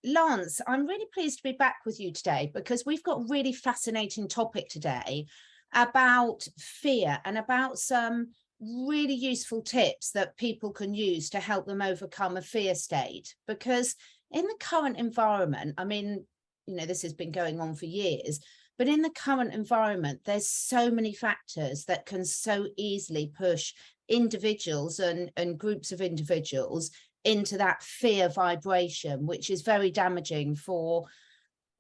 Lance, I'm really pleased to be back with you today because we've got a really fascinating topic today about fear and about some really useful tips that people can use to help them overcome a fear state. Because in the current environment, I mean, this has been going on for years, but in the current environment, there's so many factors that can so easily push individuals and groups of individuals into that fear vibration, which is very damaging for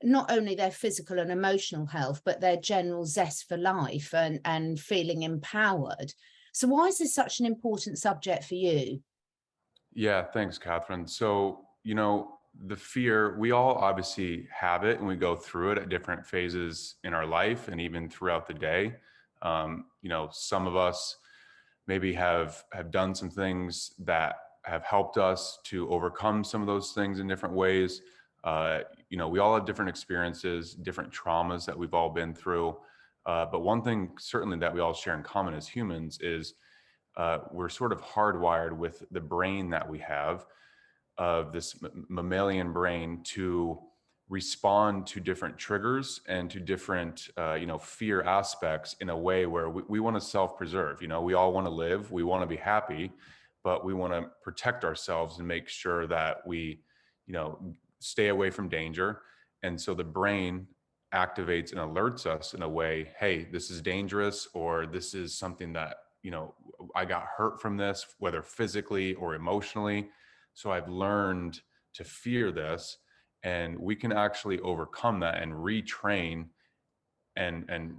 not only their physical and emotional health, but their general zest for life and feeling empowered. So why is this such an important subject for you? Yeah, thanks, Catherine. So, the fear, we all obviously have it and we go through it at different phases in our life and even throughout the day. Some of us maybe have done some things that have helped us to overcome some of those things in different ways. We all have different experiences, different traumas that we've all been through. But one thing certainly that we all share in common as humans is we're sort of hardwired with the brain that we have of this mammalian brain to respond to different triggers and to different fear aspects in a way where we want to self-preserve. We all want to live, we want to be happy, but we want to protect ourselves and make sure that we stay away from danger. And so the brain activates and alerts us in a way, hey, this is dangerous, or this is something that I got hurt from this, whether physically or emotionally. So I've learned to fear this, and we can actually overcome that and retrain and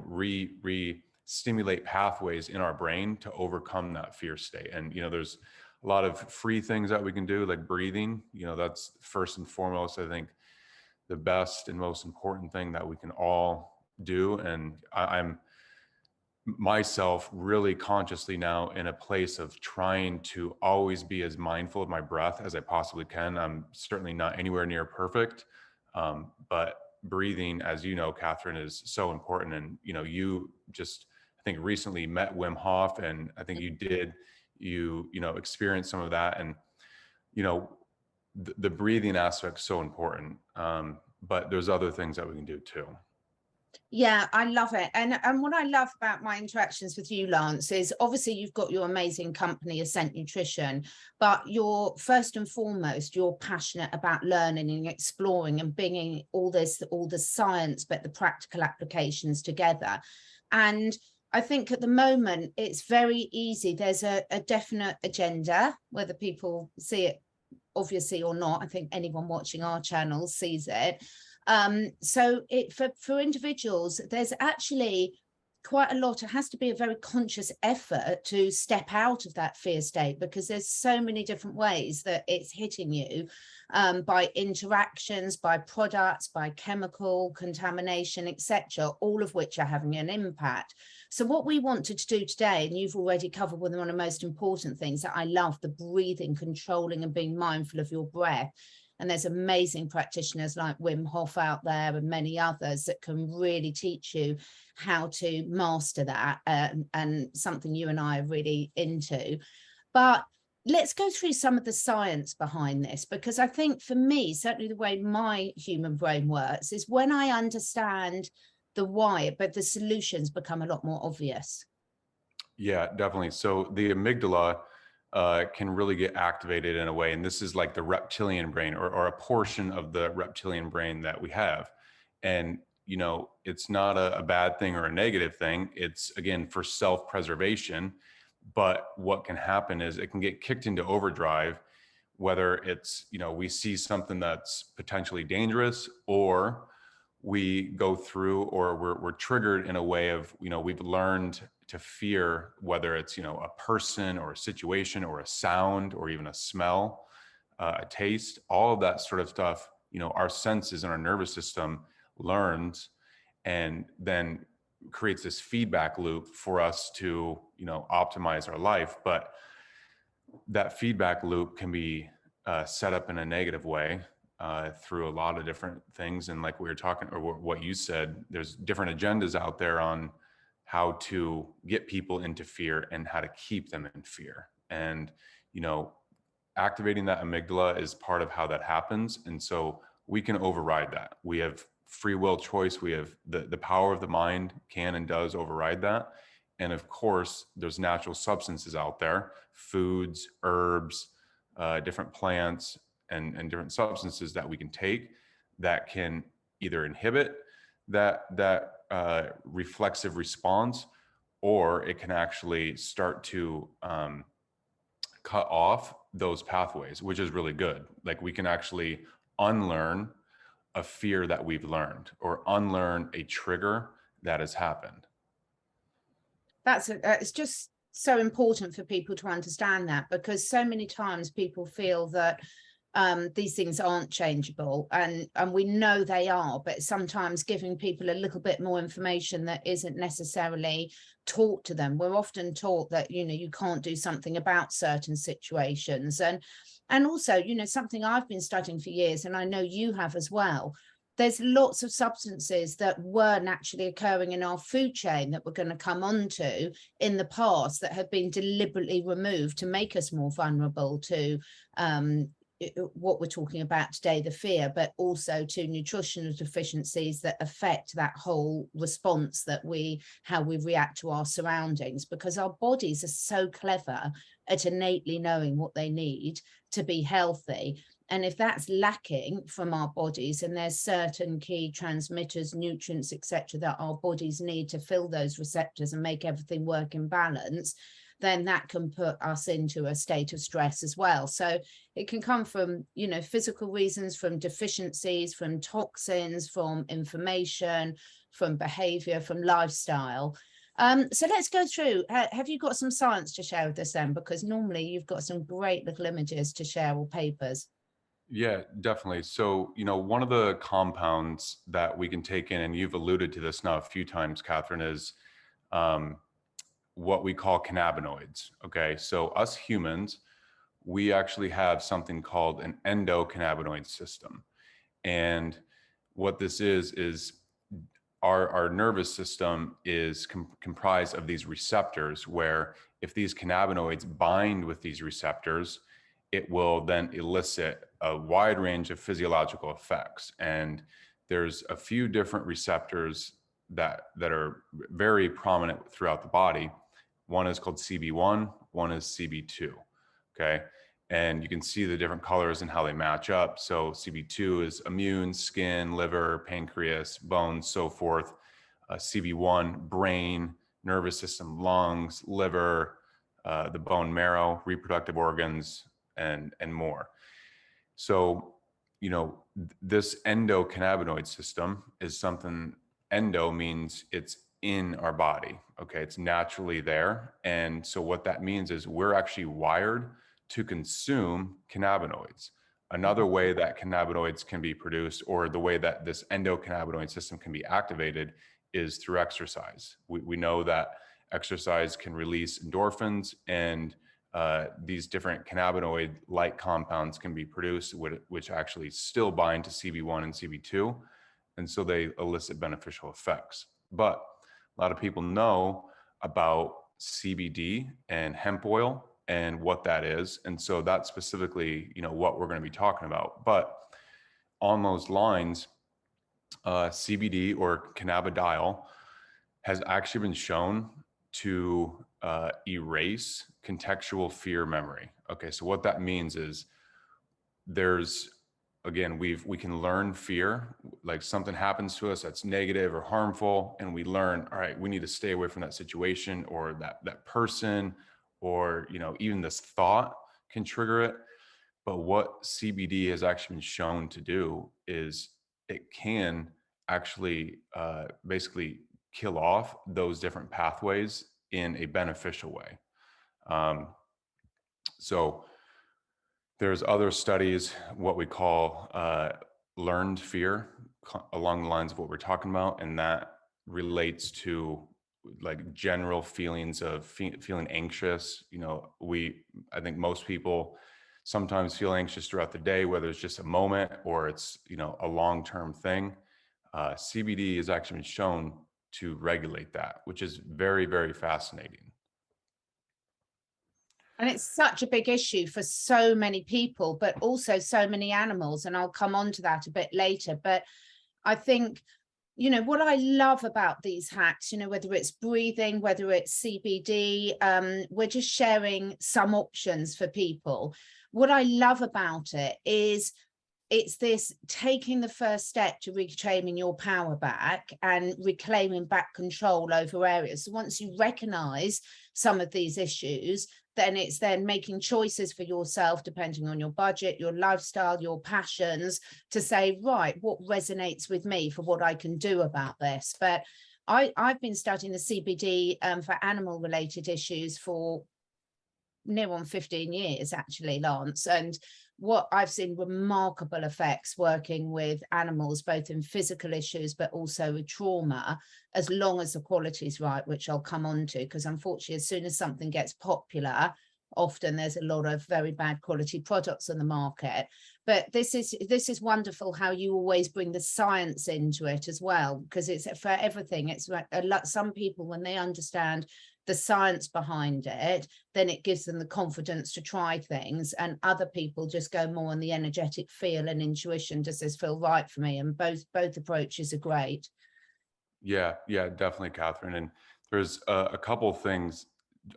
re-stimulate pathways in our brain to overcome that fear state. And there's a lot of free things that we can do, like breathing. That's first and foremost, I think, the best and most important thing that we can all do. And I'm myself really consciously now in a place of trying to always be as mindful of my breath as I possibly can. I'm certainly not anywhere near perfect, but breathing, as you know, Catherine, is so important. And you just, I think, recently met Wim Hof, and I think you experienced some of that, and the breathing aspect is so important. But there's other things that we can do too. Yeah, I love it. And what I love about my interactions with you, Lance, is obviously you've got your amazing company, Ascent Nutrition, but you're first and foremost, you're passionate about learning and exploring and bringing all the science, but the practical applications together. And I think at the moment, it's very easy. There's a definite agenda, whether people see it obviously or not. I think anyone watching our channel sees it. So for individuals, there's actually quite a lot. It has to be a very conscious effort to step out of that fear state, because there's so many different ways that it's hitting you, by interactions, by products, by chemical contamination, etc., all of which are having an impact. So what we wanted to do today, and you've already covered one of the most important things that I love, the breathing, controlling and being mindful of your breath. And there's amazing practitioners like Wim Hof out there and many others that can really teach you how to master that, and something you and I are really into. But let's go through some of the science behind this, because I think for me, certainly the way my human brain works is when I understand the why, but the solutions become a lot more obvious. Yeah, definitely. So the amygdala can really get activated in a way, and this is like the reptilian brain, or a portion of the reptilian brain that we have. And it's not a bad thing or a negative thing. It's, again, for self-preservation. But what can happen is it can get kicked into overdrive, whether it's we see something that's potentially dangerous, or we go through, or we're triggered in a way of we've learned to fear, whether it's a person or a situation or a sound or even a smell, a taste, all of that sort of stuff. Our senses and our nervous system learns, and then creates this feedback loop for us to optimize our life. But that feedback loop can be set up in a negative way through a lot of different things. And like we were talking, or what you said, there's different agendas out there on how to get people into fear and how to keep them in fear. And activating that amygdala is part of how that happens. And so we can override that. We have free will choice. We have the power of the mind can and does override that. And of course, there's natural substances out there, foods, herbs, different plants, and different substances that we can take that can either inhibit that reflexive response, or it can actually start to cut off those pathways, which is really good. Like we can actually unlearn a fear that we've learned or unlearn a trigger that has happened. It's just so important for people to understand that, because so many times people feel that these things aren't changeable, and we know they are, but sometimes giving people a little bit more information that isn't necessarily taught to them. We're often taught that, you know, you can't do something about certain situations, and also, you know, something I've been studying for years, and I know you have as well. There's lots of substances that were naturally occurring in our food chain that we're going to come onto in the past that have been deliberately removed to make us more vulnerable to what we're talking about today, the fear, but also to nutritional deficiencies that affect that whole response that how we react to our surroundings, because our bodies are so clever at innately knowing what they need to be healthy. And if that's lacking from our bodies, and there's certain key transmitters, nutrients, etc., that our bodies need to fill those receptors and make everything work in balance, then that can put us into a state of stress as well. So it can come from, you know, physical reasons, from deficiencies, from toxins, from information, from behavior, from lifestyle. So let's go through. Have you got some science to share with us then? Because normally you've got some great little images to share, or papers. Yeah, definitely. So, you know, one of the compounds that we can take in, and you've alluded to this now a few times, Catherine, is um, what we call cannabinoids. Okay. So, us humans, we actually have something called an endocannabinoid system. And what this is our nervous system is comprised of these receptors, where if these cannabinoids bind with these receptors, it will then elicit a wide range of physiological effects. And there's a few different receptors that are very prominent throughout the body. One is called CB1, one is CB2. Okay. And you can see the different colors and how they match up. So CB2 is immune, skin, liver, pancreas, bones, so forth. CB1, brain, nervous system, lungs, liver, the bone marrow, reproductive organs, and more. So, you know, this endocannabinoid system is something. Endo means it's in our body. Okay, it's naturally there. And so what that means is we're actually wired to consume cannabinoids. Another way that cannabinoids can be produced, or the way that this endocannabinoid system can be activated, is through exercise. We know that exercise can release endorphins, and these different cannabinoid-like compounds can be produced, which actually still bind to CB1 and CB2. And so they elicit beneficial effects. But a lot of people know about CBD and hemp oil and what that is. And so that's specifically, you know, what we're going to be talking about. But on those lines, CBD, or cannabidiol, has actually been shown to erase contextual fear memory. Okay, so what that means is there's, again, we can learn fear, like something happens to us that's negative or harmful, and we learn, all right, we need to stay away from that situation, or that person, or, you know, even this thought can trigger it. But what CBD has actually been shown to do is it can actually basically kill off those different pathways in a beneficial way. Um, so there's other studies, what we call learned fear, along the lines of what we're talking about, and that relates to like general feelings of feeling anxious. You know, I think most people sometimes feel anxious throughout the day, whether it's just a moment or it's, you know, a long-term thing. CBD has actually been shown to regulate that, which is very, very fascinating. And it's such a big issue for so many people, but also so many animals. And I'll come on to that a bit later. But I think, you know, what I love about these hacks, you know, whether it's breathing, whether it's CBD, we're just sharing some options for people. What I love about it is it's this taking the first step to reclaiming your power back and reclaiming back control over areas. So once you recognize some of these issues, then it's then making choices for yourself, depending on your budget, your lifestyle, your passions, to say, right, what resonates with me for what I can do about this. But I've been studying the CBD for animal related issues for near on 15 years, actually, Lance. And what I've seen remarkable effects working with animals, both in physical issues, but also with trauma, as long as the quality is right, which I'll come on to, because unfortunately, as soon as something gets popular, often there's a lot of very bad quality products on the market. But this is wonderful how you always bring the science into it as well, because it's for everything. It's a lot, some people, when they understand the science behind it, then it gives them the confidence to try things, and other people just go more on the energetic feel and intuition. Does this feel right for me? And both approaches are great. Yeah, yeah, definitely, Catherine. And there's a couple things.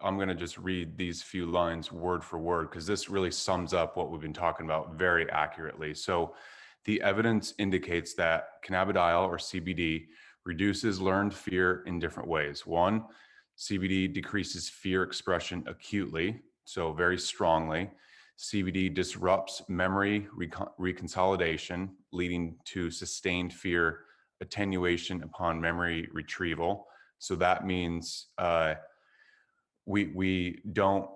I'm going to just read these few lines word for word because this really sums up what we've been talking about very accurately. So, the evidence indicates that cannabidiol or CBD reduces learned fear in different ways. One, CBD decreases fear expression acutely, so very strongly. CBD disrupts memory reconsolidation, leading to sustained fear attenuation upon memory retrieval. So that means we don't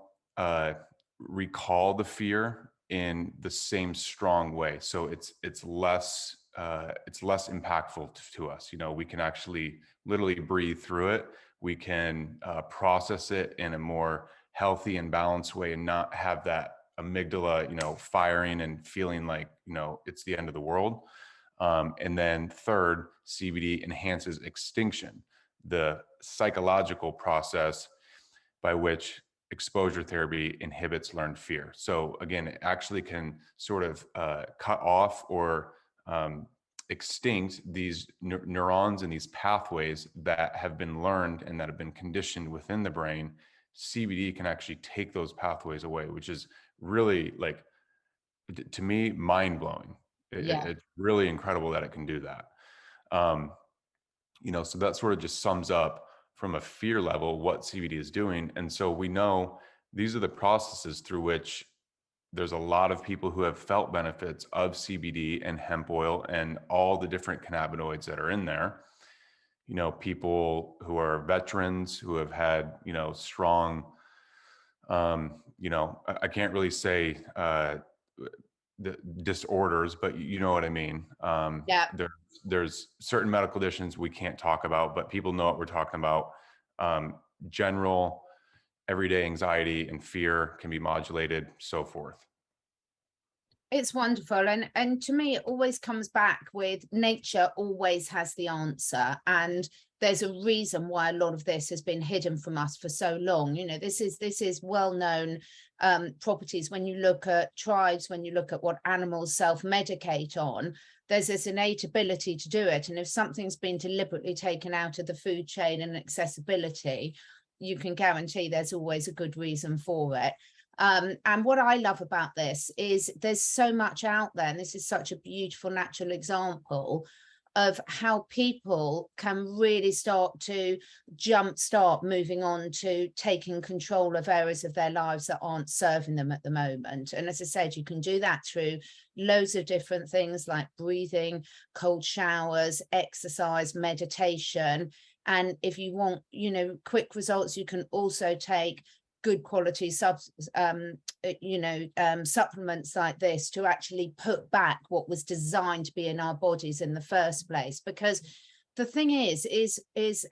recall the fear in the same strong way. So it's less impactful to us. You know, we can actually literally breathe through it. We can process it in a more healthy and balanced way, and not have that amygdala, you know, firing and feeling like, you know, it's the end of the world. And then third, CBD enhances extinction, the psychological process by which exposure therapy inhibits learned fear. So again, it actually can sort of cut off or extinct these neurons and these pathways that have been learned and that have been conditioned within the brain. CBD can actually take those pathways away, which is really, like, to me, mind blowing. Yeah. It's really incredible that it can do that. Um, you know, so that sort of just sums up from a fear level what CBD is doing. And so we know these are the processes through which there's a lot of people who have felt benefits of CBD and hemp oil and all the different cannabinoids that are in there. You know, people who are veterans who have had, you know, strong, you know, I can't really say the disorders, but you know what I mean. Yeah. There's certain medical conditions we can't talk about, but people know what we're talking about. General everyday anxiety and fear can be modulated, so forth. It's wonderful. And to me, it always comes back with nature always has the answer. And there's a reason why a lot of this has been hidden from us for so long. You know, this is well-known properties. When you look at tribes, when you look at what animals self-medicate on, there's this innate ability to do it. And if something's been deliberately taken out of the food chain and accessibility, you can guarantee there's always a good reason for it. And what I love about this is there's so much out there, and this is such a beautiful natural example of how people can really start to jumpstart moving on to taking control of areas of their lives that aren't serving them at the moment. And as I said, you can do that through loads of different things like breathing, cold showers, exercise, meditation. And if you want, you know, quick results, you can also take good quality supplements like this to actually put back what was designed to be in our bodies in the first place. Because the thing is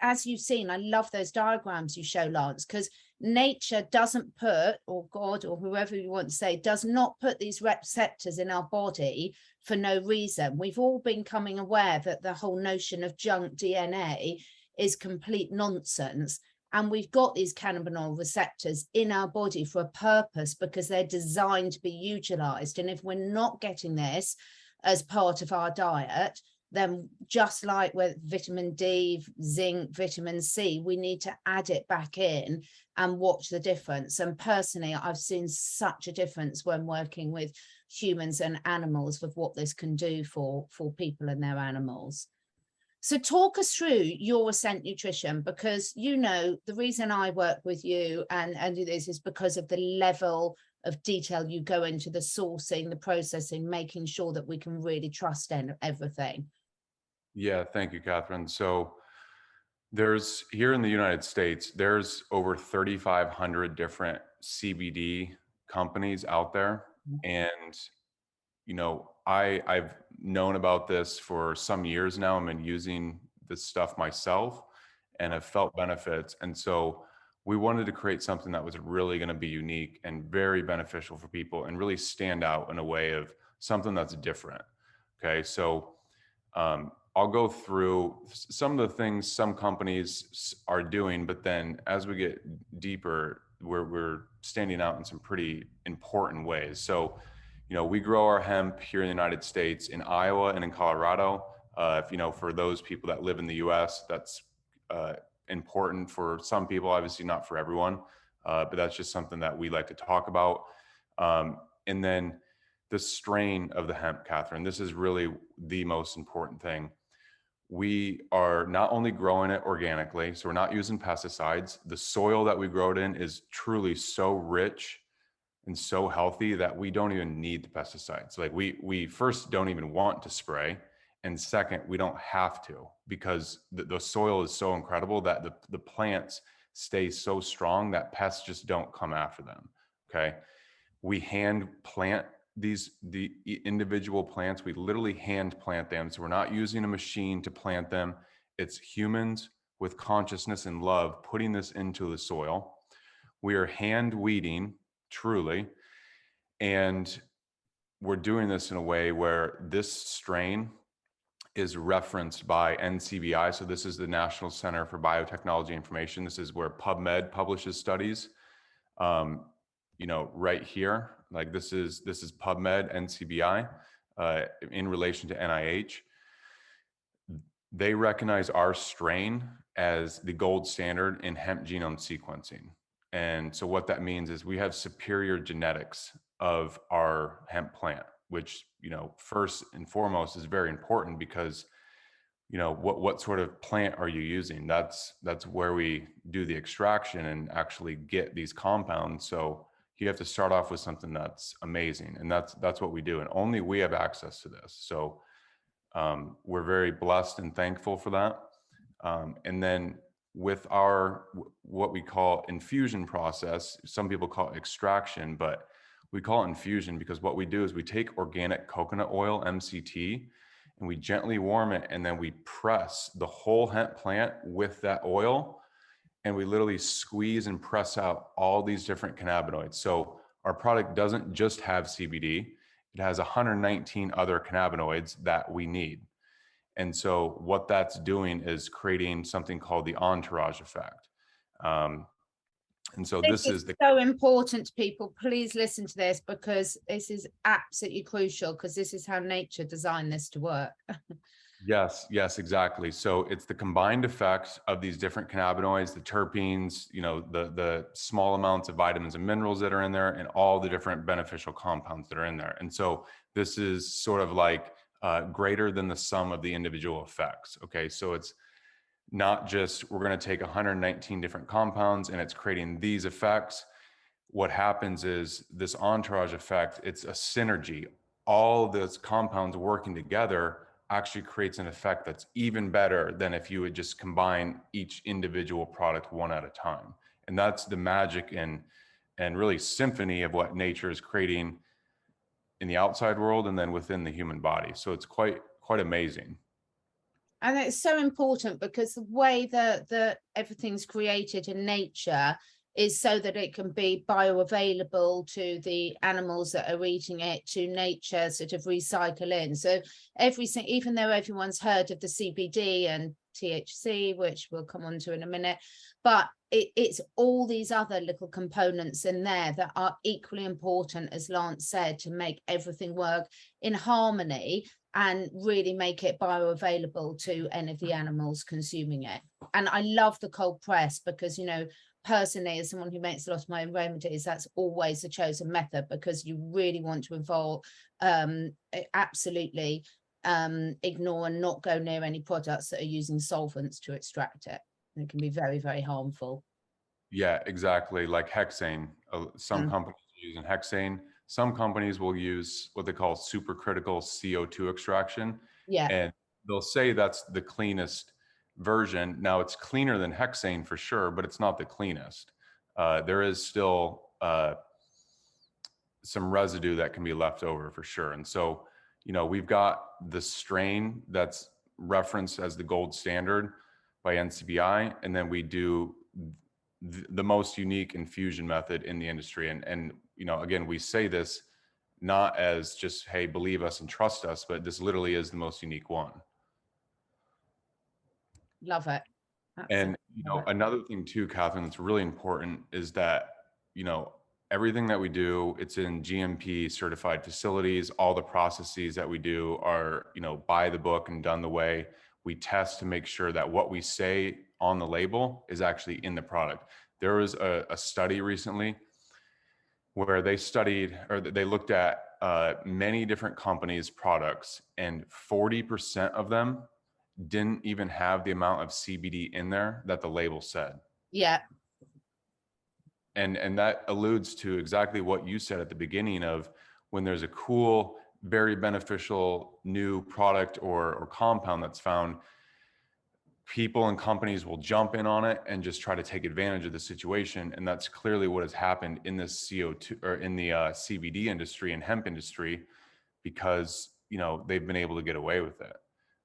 as you've seen, I love those diagrams you show, Lance, because nature doesn't put, or God, or whoever you want to say, does not put these receptors in our body for no reason. We've all been becoming aware that the whole notion of junk DNA is complete nonsense. And we've got these cannabinoid receptors in our body for a purpose, because they're designed to be utilized. And if we're not getting this as part of our diet, then just like with vitamin D, zinc, vitamin C, we need to add it back in and watch the difference. And personally, I've seen such a difference when working with humans and animals with what this can do for people and their animals. So talk us through your Ascent Nutrition, because, you know, the reason I work with you and do this is because of the level of detail you go into, the sourcing, the processing, making sure that we can really trust in everything. Yeah, thank you, Catherine. So there's, here in the United States, there's over 3,500 different CBD companies out there. And, you know, I've known about this for some years now. I've been using this stuff myself and have felt benefits. And so we wanted to create something that was really going to be unique and very beneficial for people and really stand out in a way of something that's different. Okay. So, I'll go through some of the things some companies are doing, but then as we get deeper, we're standing out in some pretty important ways. So, you know, we grow our hemp here in the United States, in Iowa and in Colorado. If you know, for those people that live in the U.S., that's important for some people, obviously not for everyone, but that's just something that we like to talk about. And then the strain of the hemp, Catherine, this is really the most important thing. We are not only growing it organically, so we're not using pesticides. The soil that we grow it in is truly so rich and so healthy that we don't even need the pesticides. Like we first don't even want to spray, and second, we don't have to, because the soil is so incredible that the plants stay so strong that pests just don't come after them. Okay. We hand plant the individual plants. We literally hand plant them. So we're not using a machine to plant them. It's humans with consciousness and love putting this into the soil. We are hand weeding, truly. And we're doing this in a way where this strain is referenced by NCBI. So this is the National Center for Biotechnology Information. This is where PubMed publishes studies. You know, right here, like this is PubMed, NCBI, in relation to NIH. They recognize our strain as the gold standard in hemp genome sequencing. And so what that means is we have superior genetics of our hemp plant, which, you know, first and foremost is very important, because, you know, what sort of plant are you using? That's where we do the extraction and actually get these compounds. So you have to start off with something that's amazing, and that's what we do, and only we have access to this. So we're very blessed and thankful for that. And then with our what we call infusion process, some people call it extraction, but we call it infusion because what we do is we take organic coconut oil, MCT, and we gently warm it, and then we press the whole hemp plant with that oil, and we literally squeeze and press out all these different cannabinoids. So our product doesn't just have CBD, it has 119 other cannabinoids that we need. And so what that's doing is creating something called the entourage effect. And so this is so important to people. Please listen to this, because this is absolutely crucial, because this is how nature designed this to work. Yes, exactly. So it's the combined effects of these different cannabinoids, the terpenes, you know, the small amounts of vitamins and minerals that are in there, and all the different beneficial compounds that are in there. And so this is sort of like greater than the sum of the individual effects. Okay, so it's not just we're going to take 119 different compounds and it's creating these effects. What happens is this entourage effect, it's a synergy. All of those compounds working together actually creates an effect that's even better than if you would just combine each individual product one at a time. And that's the magic and really symphony of what nature is creating in the outside world and then within the human body. So it's quite amazing. And it's so important, because the way that everything's created in nature is so that it can be bioavailable to the animals that are eating it, to nature sort of recycle in. So everything, even though everyone's heard of the CBD and THC, which we'll come on to in a minute. But it's all these other little components in there that are equally important, as Lance said, to make everything work in harmony and really make it bioavailable to any of the animals consuming it. And I love the cold press because, you know, personally, as someone who makes a lot of my own remedies, that's always the chosen method, because you really want to involve absolutely ignore and not go near any products that are using solvents to extract it. It can be very, very harmful. Yeah, exactly. Like hexane. Some companies are using hexane. Some companies will use what they call supercritical CO2 extraction. Yeah. And they'll say that's the cleanest version. Now, it's cleaner than hexane for sure, but it's not the cleanest. There is still some residue that can be left over for sure. And so, you know, we've got the strain that's referenced as the gold standard by NCBI, and then we do the most unique infusion method in the industry. And you know, again, we say this not as just, hey, believe us and trust us, but this literally is the most unique one. Love it. And you know, another thing too, Catherine, that's really important is that, you know, everything that we do, it's in GMP certified facilities. All the processes that we do are, you know, by the book and done the way. We test to make sure that what we say on the label is actually in the product. There was a study recently where they studied, or they looked at many different companies' products, and 40% of them didn't even have the amount of CBD in there that the label said. Yeah. And that alludes to exactly what you said at the beginning of, when there's a cool, very beneficial new product or compound that's found, people and companies will jump in on it and just try to take advantage of the situation. And that's clearly what has happened in this CO2 or in the CBD industry and hemp industry, because, you know, they've been able to get away with it.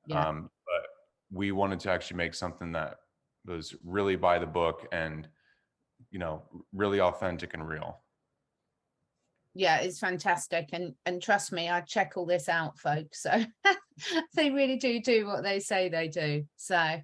Yeah. But we wanted to actually make something that was really by the book and, you know, really authentic and real. Yeah, it's fantastic. And trust me, I check all this out, folks. So they really do what they say they do. So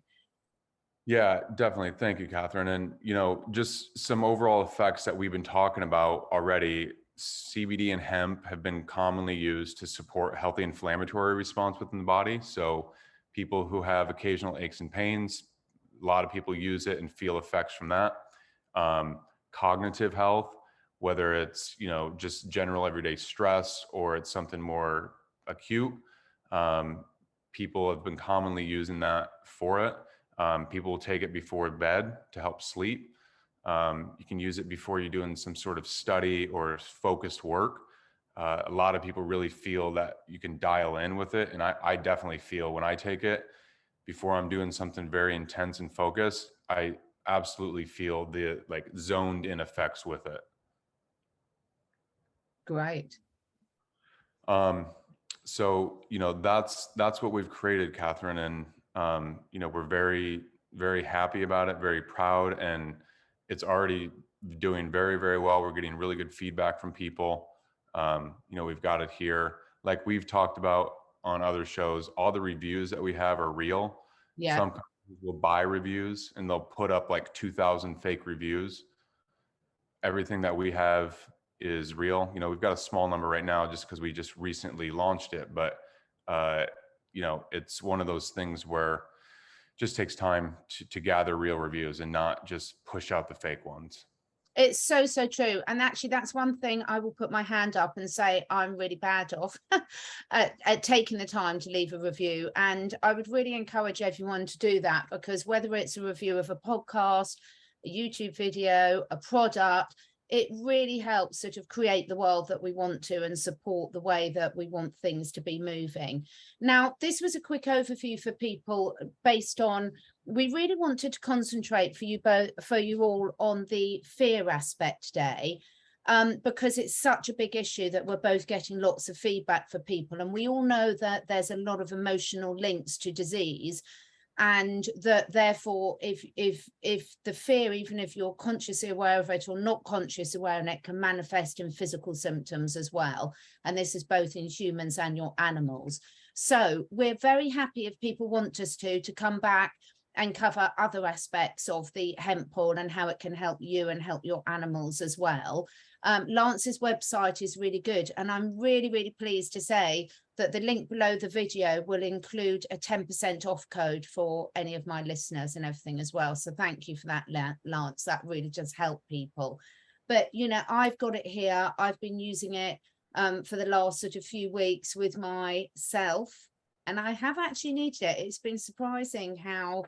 yeah, definitely. Thank you, Catherine. And, you know, just some overall effects that we've been talking about already. CBD and hemp have been commonly used to support healthy inflammatory response within the body. So people who have occasional aches and pains, a lot of people use it and feel effects from that. Cognitive health, whether it's, you know, just general everyday stress or it's something more acute, people have been commonly using that for it. People will take it before bed to help sleep. You can use it before you're doing some sort of study or focused work. A lot of people really feel that you can dial in with it. And I definitely feel when I take it before I'm doing something very intense and focused, I absolutely feel the like zoned in effects with it. great. So, you know, that's what we've created, Catherine. And, you know, we're very, very happy about it, very proud, and it's already doing very, very well. We're getting really good feedback from people. You know, we've got it here. Like we've talked about on other shows, all the reviews that we have are real. Yeah. Some companies will buy reviews and they'll put up like 2,000 fake reviews. Everything that we have is real. You know, we've got a small number right now just because we just recently launched it, but you know, it's one of those things where it just takes time to gather real reviews and not just push out the fake ones. It's so true. And actually, that's one thing I will put my hand up and say I'm really bad of at taking the time to leave a review. And I would really encourage everyone to do that, because whether it's a review of a podcast, a YouTube video, a product, it really helps sort of create the world that we want to and support the way that we want things to be moving. Now, this was a quick overview for people based on, we really wanted to concentrate for you both, for you all, on the fear aspect today, because it's such a big issue that we're both getting lots of feedback for people. And we all know that there's a lot of emotional links to disease. And that therefore, if the fear, even if you're consciously aware of it or not consciously aware of it, can manifest in physical symptoms as well. And this is both in humans and your animals. So we're very happy if people want us to come back and cover other aspects of the hemp oil and how it can help you and help your animals as well. Lance's website is really good, and I'm really, really pleased to say that the link below the video will include a 10% off code for any of my listeners and everything as well. So thank you for that, Lance. That really does help people. But, you know, I've got it here. I've been using it for the last sort of few weeks with myself, and I have actually needed it. It's been surprising how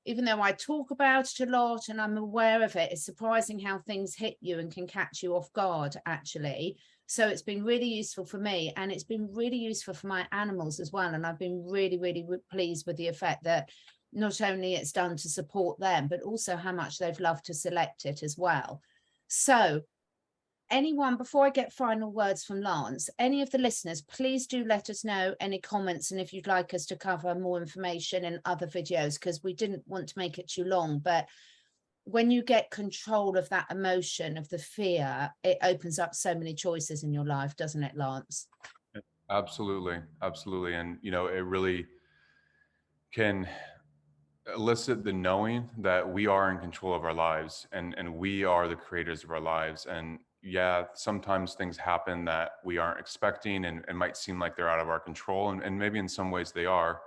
even though I talk about it a lot and I'm aware of it, it's surprising how things hit you and can catch you off guard, actually. So it's been really useful for me, and it's been really useful for my animals as well. And I've been really, really pleased with the effect that not only it's done to support them, but also how much they've loved to select it as well. So anyone, before I get final words from Lance, any of the listeners, please do let us know any comments and if you'd like us to cover more information in other videos, because we didn't want to make it too long. But when you get control of that emotion, of the fear, it opens up so many choices in your life, doesn't it, Lance? Absolutely. Absolutely. And, you know, it really can elicit the knowing that we are in control of our lives, and we are the creators of our lives. And yeah, sometimes things happen that we aren't expecting and might seem like they're out of our control. And maybe in some ways they are.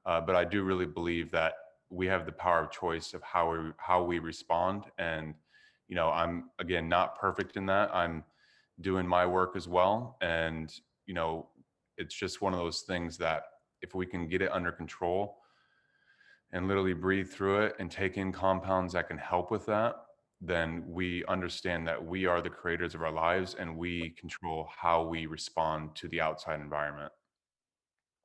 But I do really believe that we have the power of choice of how we respond. And, you know, I'm, again, not perfect in that. I'm doing my work as well. And, you know, it's just one of those things that if we can get it under control and literally breathe through it and take in compounds that can help with that, then we understand that we are the creators of our lives and we control how we respond to the outside environment.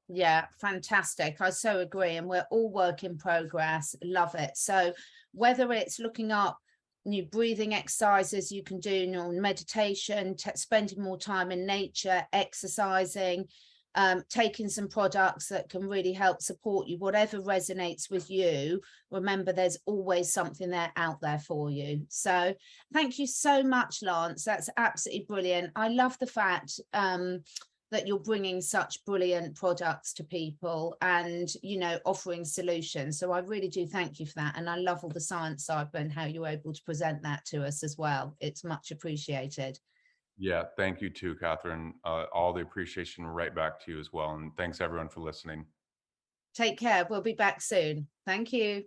Yeah, fantastic. I so agree. And we're all work in progress. Love it. So whether it's looking up new breathing exercises you can do, you know, meditation, spending more time in nature, exercising, taking some products that can really help support you, whatever resonates with you, remember there's always something there out there for you. So thank you so much, Lance. That's absolutely brilliant. I love the fact that you're bringing such brilliant products to people and, you know, offering solutions. So I really do thank you for that. And I love all the science side and how you're able to present that to us as well. It's much appreciated. Yeah, thank you too, Catherine. All the appreciation right back to you as well. And thanks everyone for listening. Take care. We'll be back soon. Thank you.